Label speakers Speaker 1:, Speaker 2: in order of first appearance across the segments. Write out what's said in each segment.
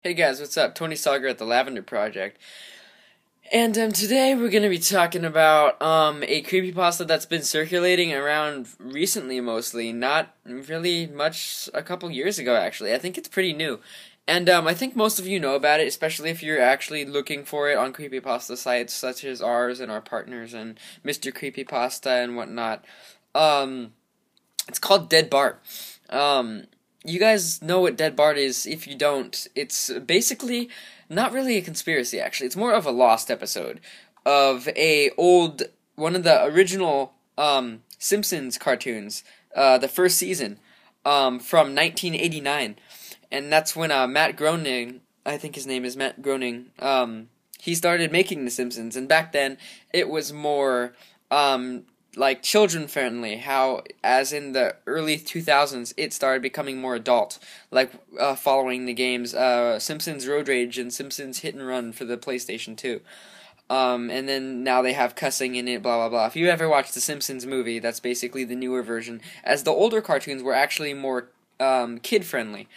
Speaker 1: Hey guys, what's up? Tony Sager at the Lavender Project. And today we're going to be talking about a creepypasta that's been circulating around recently mostly, not really much a couple years ago actually. I think it's pretty new. And I think most of you know about it, especially if you're actually looking for it on creepypasta sites such as ours and our partners and Mr. Creepypasta and whatnot. It's called Dead Bart. You guys know what Dead Bart is. If you don't, it's basically not really a conspiracy, actually. It's more of a lost episode of one of the original Simpsons cartoons, the first season, from 1989. And that's when Matt Groening, I think his name is Matt Groening, he started making The Simpsons. And back then, it was more like children friendly, how as in the early 2000s it started becoming more adult, like following the games Simpsons Road Rage and Simpsons Hit and Run for the PlayStation 2. And then now they have cussing in it, blah blah blah. If you ever watched the Simpsons movie, that's basically the newer version, as the older cartoons were actually more kid friendly.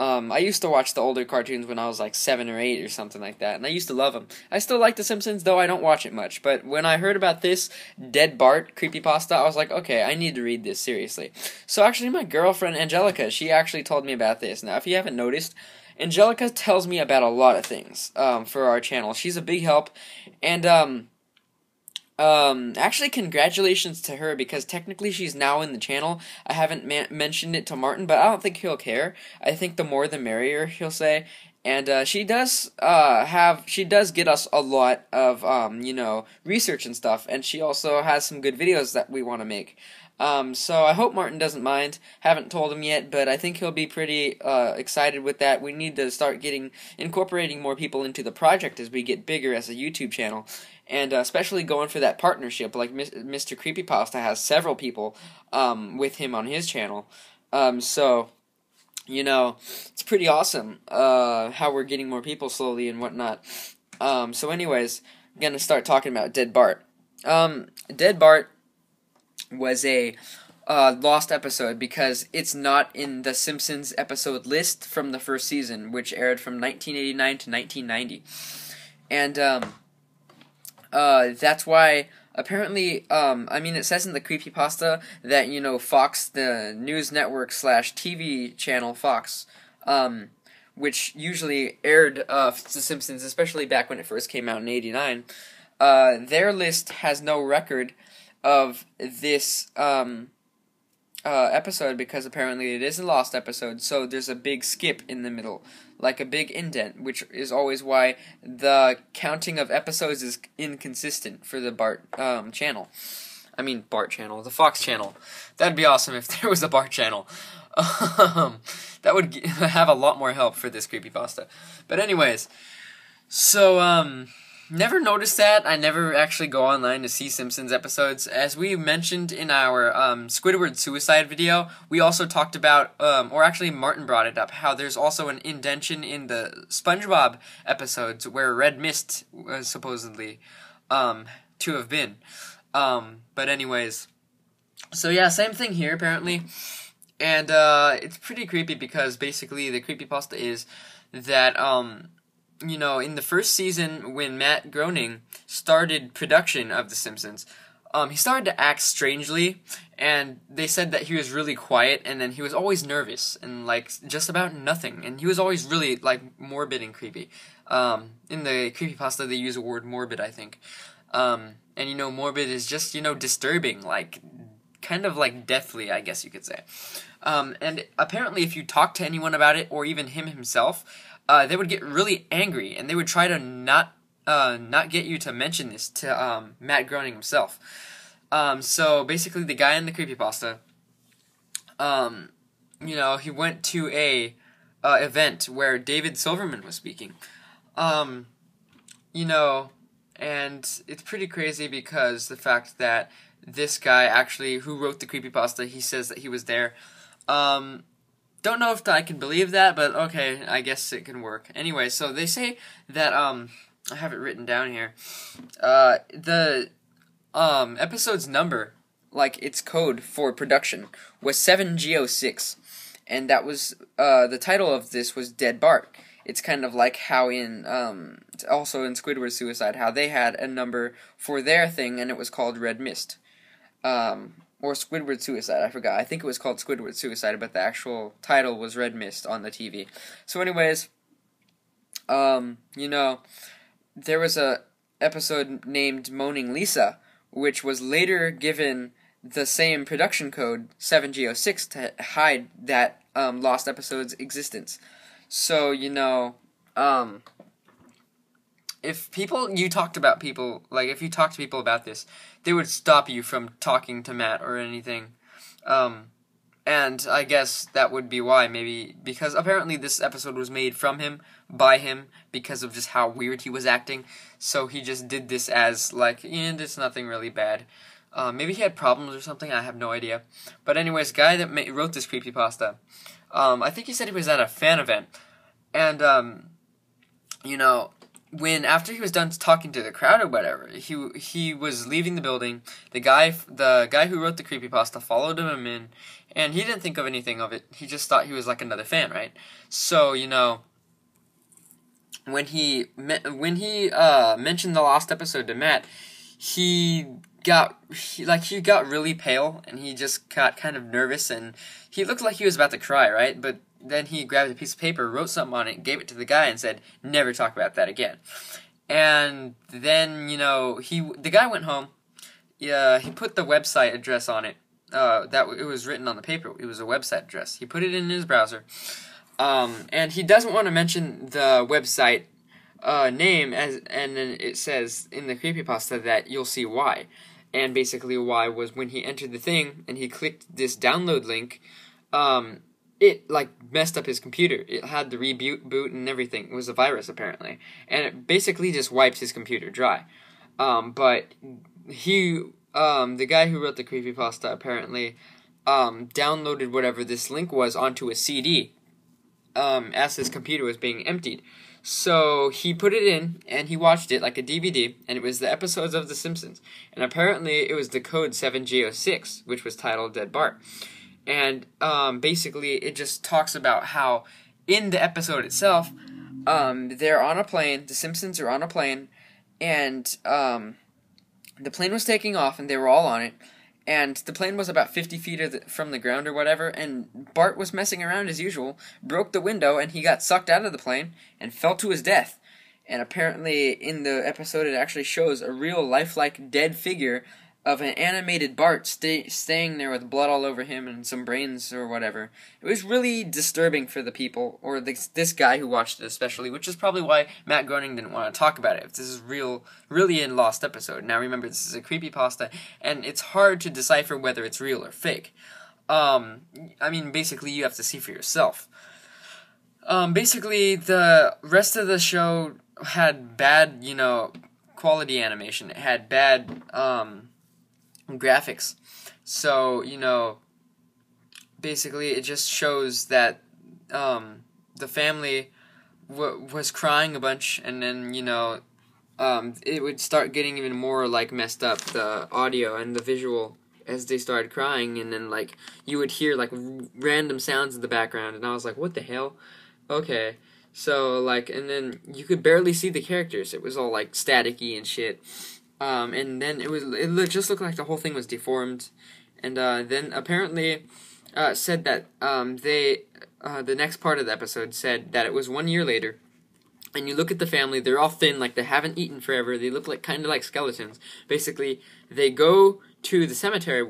Speaker 1: I used to watch the older cartoons when I was like 7 or 8 or something like that, and I used to love them. I still like The Simpsons, though I don't watch it much, but when I heard about this Dead Bart creepypasta, I was like, okay, I need to read this seriously. So actually my girlfriend Angelica, she actually told me about this. Now if you haven't noticed, Angelica tells me about a lot of things for our channel. She's a big help, and actually, congratulations to her, because technically she's now in the channel. I haven't mentioned it to Martin, but I don't think he'll care. I think the more the merrier, he'll say. And she does get us a lot of research and stuff, and she also has some good videos that we want to make. So I hope Martin doesn't mind. Haven't told him yet, but I think he'll be pretty excited with that. We need to start incorporating more people into the project as we get bigger as a YouTube channel, and especially going for that partnership. Like Mr. Creepypasta has several people with him on his channel. So it's pretty awesome how we're getting more people slowly and whatnot. So anyways, I'm gonna start talking about Dead Bart. Dead Bart was a lost episode because it's not in the Simpsons episode list from the first season, which aired from 1989 to 1990. And that's why apparently it says in the creepypasta that Fox, the news network / TV channel Fox, which usually aired The Simpsons, especially back when it first came out in '89, their list has no record of this episode, because apparently it is a lost episode, so there's a big skip in the middle, like a big indent, which is always why the counting of episodes is inconsistent for the Bart channel. I mean Bart channel, the Fox channel. That'd be awesome if there was a Bart channel. That would have a lot more help for this creepypasta. But anyways, so never noticed that. I never actually go online to see Simpsons episodes. As we mentioned in our Squidward suicide video, we also talked about, or actually Martin brought it up, how there's also an indention in the SpongeBob episodes where Red Mist was supposedly to have been. But anyways, so yeah, same thing here apparently. And it's pretty creepy because basically the creepypasta is that in the first season, when Matt Groening started production of The Simpsons, he started to act strangely, and they said that he was really quiet, and then he was always nervous, and, just about nothing, and he was always really, morbid and creepy. In the creepypasta, they use the word morbid, I think. And, morbid is just, disturbing, kind of deathly, I guess you could say. And apparently, if you talk to anyone about it, or even him himself, they would get really angry, and they would try to not get you to mention this to Matt Groening himself. So basically, the guy in the creepypasta, he went to a event where David Silverman was speaking, and it's pretty crazy because the fact that this guy actually, who wrote the creepypasta, he says that he was there. Don't know if I can believe that, but okay, I guess it can work. Anyway, so they say that, I have it written down here, the episode's number, its code for production, was 7G06, and that was, the title of this was Dead Bart. It's kind of like how in, also in Squidward's Suicide, how they had a number for their thing, and it was called Red Mist. Or Squidward Suicide, I forgot. I think it was called Squidward Suicide, but the actual title was Red Mist on the TV. So anyways, there was a episode named Moaning Lisa, which was later given the same production code, 7G06, to hide that lost episode's existence. So, if you talk to people about this, they would stop you from talking to Matt or anything. And I guess that would be why, maybe, because apparently this episode was made from him, by him, because of just how weird he was acting. So he just did this as, it's nothing really bad. Maybe he had problems or something, I have no idea. But anyways, guy that wrote this creepypasta, I think he said he was at a fan event. And, after he was done talking to the crowd or whatever, he was leaving the building. The guy who wrote the creepypasta followed him in, and he didn't think of anything of it. He just thought he was like another fan, right? So, when he mentioned the lost episode to Matt, he got really pale, and he just got kind of nervous, and he looked like he was about to cry, right? But then he grabbed a piece of paper, wrote something on it, gave it to the guy, and said, "Never talk about that again." And then, the guy went home. Yeah, he put the website address on it. It was written on the paper. It was a website address. He put it in his browser. And he doesn't want to mention the website name, and then it says in the creepypasta that you'll see why. And basically why was when he entered the thing and he clicked this download link, it messed up his computer. It had the reboot and everything. It was a virus apparently, and it basically just wiped his computer dry. But the guy who wrote the creepypasta apparently downloaded whatever this link was onto a CD as his computer was being emptied. So he put it in, and he watched it like a DVD, and it was the episodes of The Simpsons. And apparently it was the code 7G06, which was titled Dead Bart. And basically it just talks about how in the episode itself, they're on a plane, the Simpsons are on a plane, and the plane was taking off, and they were all on it, and the plane was about 50 feet from the ground or whatever, and Bart was messing around as usual, broke the window, and he got sucked out of the plane, and fell to his death. And apparently in the episode it actually shows a real lifelike dead figure of an animated Bart staying there with blood all over him and some brains or whatever. It was really disturbing for the people, or this guy who watched it especially, which is probably why Matt Groening didn't want to talk about it, if this is really a lost episode. Now remember, this is a creepypasta, and it's hard to decipher whether it's real or fake. Basically you have to see for yourself. Basically the rest of the show had bad, quality animation. It had bad, graphics. So, basically it just shows that the family was crying a bunch, and then, it would start getting even more, messed up, the audio and the visual, as they started crying, and then, you would hear, random sounds in the background, and I was like, what the hell? Okay. So, and then you could barely see the characters. It was all, staticky and shit. And then it just looked like the whole thing was deformed. And then apparently said that the next part of the episode said that it was 1 year later. And you look at the family, they're all thin, they haven't eaten forever. They look kind of like skeletons. Basically, they go to the cemetery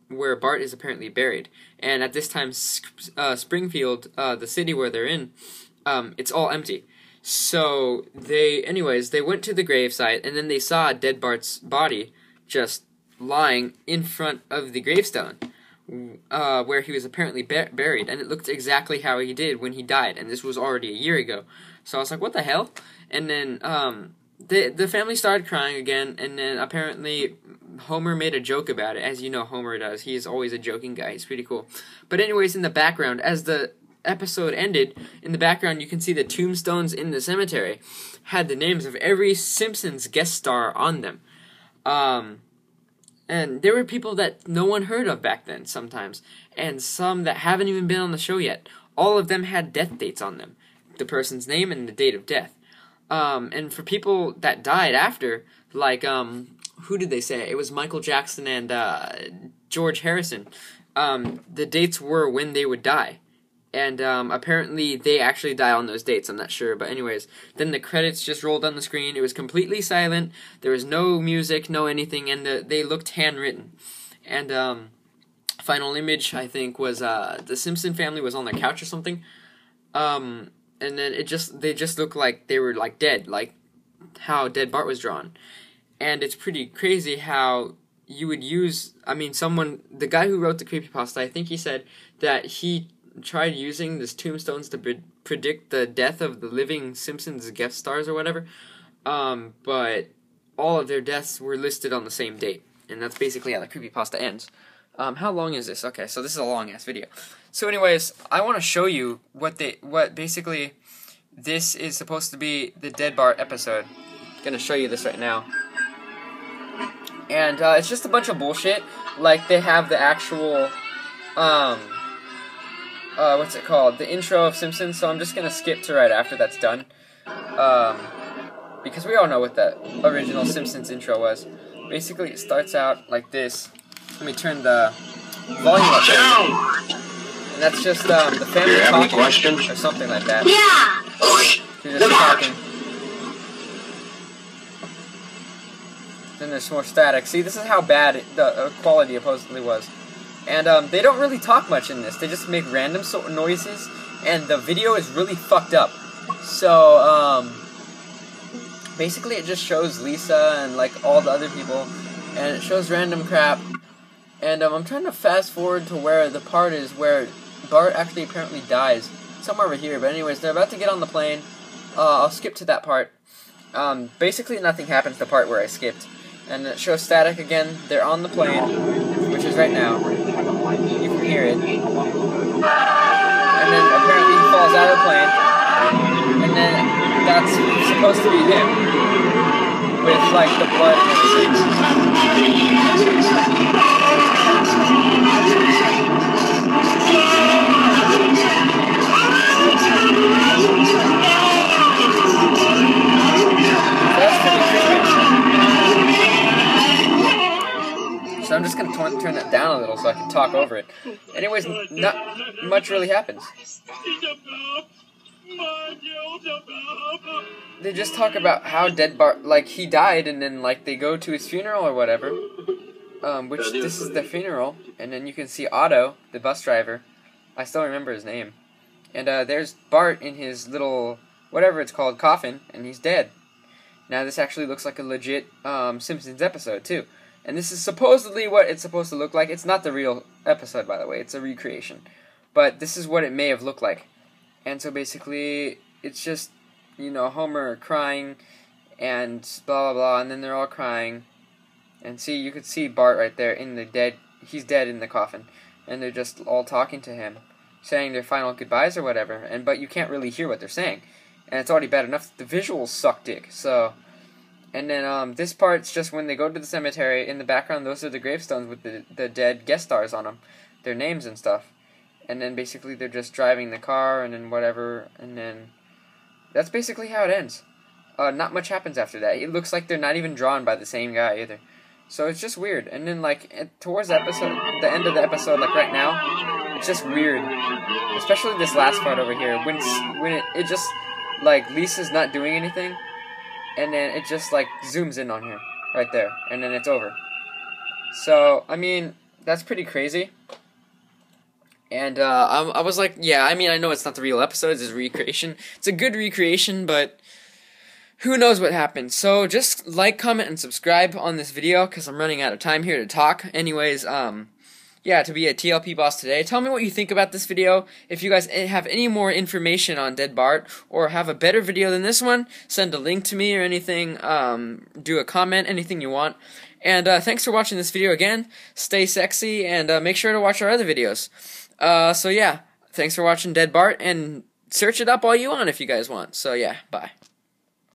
Speaker 1: where Bart is apparently buried. And at this time, Springfield, the city where they're in, it's all empty. So they went to the gravesite, and then they saw dead Bart's body just lying in front of the gravestone, where he was apparently buried, and it looked exactly how he did when he died, and this was already a year ago. So I was like, what the hell? And then the family started crying again, and then apparently Homer made a joke about it, as you know Homer does. He's always a joking guy. He's pretty cool. But anyways, in the background, as the episode ended, in the background you can see the tombstones in the cemetery had the names of every Simpsons guest star on them. And there were people that no one heard of back then sometimes, and some that haven't even been on the show yet. All of them had death dates on them. the person's name and the date of death. And for people that died after, like, who did they say? It was Michael Jackson and George Harrison. The dates were when they would die. And apparently they actually die on those dates, I'm not sure. But anyways, then the credits just rolled on the screen. It was completely silent. There was no music, no anything, and they looked handwritten. And final image, I think, was the Simpson family was on their couch or something. And then they just looked like they were like dead, like how Dead Bart was drawn. And it's pretty crazy how you would use, the guy who wrote the Creepypasta, I think he said that he tried using this tombstones to predict the death of the living Simpsons guest stars or whatever, but all of their deaths were listed on the same date, and that's basically how the Creepypasta ends. How long is this? Okay, so this is a long-ass video. So anyways, I want to show you what basically this is supposed to be the Dead Bart episode. I'm going to show you this right now. And it's just a bunch of bullshit. Like, they have the actual, what's it called? The intro of Simpsons, so I'm just going to skip to right after that's done. Because we all know what the original Simpsons intro was. Basically, it starts out like this. Let me turn the volume up. And that's just the family talking or something like that. Yeah. They're just talking. Then there's more static. See, this is how bad the quality supposedly was. And they don't really talk much in this. They just make random noises, and the video is really fucked up. So basically, it just shows Lisa and like all the other people, and it shows random crap. And I'm trying to fast forward to where the part is where Bart actually apparently dies. Somewhere over here. But anyways, they're about to get on the plane. I'll skip to that part. Basically, nothing happens to the part where I skipped. And it shows static again. They're on the plane, which is right now. You can hear it. And then apparently he falls out of the plane. And then that's supposed to be him. With like the blood and So I'm just going to turn that down a little so I can talk over it. Anyways, not much really happens. They just talk about how Dead Bart, like, he died, and then, like, they go to his funeral or whatever. Which, this is the funeral. And then you can see Otto, the bus driver. I still remember his name. And there's Bart in his little, whatever it's called, coffin, and he's dead. Now, this actually looks like a legit Simpsons episode, too. And this is supposedly what it's supposed to look like. It's not the real episode, by the way. It's a recreation. But this is what it may have looked like. And so basically, it's just, you know, Homer crying and blah, blah, blah. And then they're all crying. And see, you could see Bart right there in the dead. He's dead in the coffin. And they're just all talking to him, saying their final goodbyes or whatever. But you can't really hear what they're saying. And it's already bad enough that the visuals suck dick. So... And then this part's just when they go to the cemetery. In the background, those are the gravestones with the dead guest stars on them. Their names and stuff. And then basically they're just driving the car and then whatever. And then that's basically how it ends. Not much happens after that. It looks like they're not even drawn by the same guy either. So it's just weird. And then like towards the end of the episode, like right now, it's just weird. Especially this last part over here. When it just, like, Lisa's not doing anything. And then it just, like, zooms in on her. Right there. And then it's over. So, I mean, that's pretty crazy. And, I was like, yeah, I mean, I know it's not the real episode. It's a recreation. It's a good recreation, but who knows what happened. So, just like, comment, and subscribe on this video, because I'm running out of time here to talk. Anyways, yeah, to be a TLP boss today. Tell me what you think about this video. If you guys have any more information on Dead Bart, or have a better video than this one, send a link to me or anything, do a comment, anything you want. And thanks for watching this video again. Stay sexy, and make sure to watch our other videos. So yeah, thanks for watching Dead Bart, and search it up all you want if you guys want. So yeah, bye.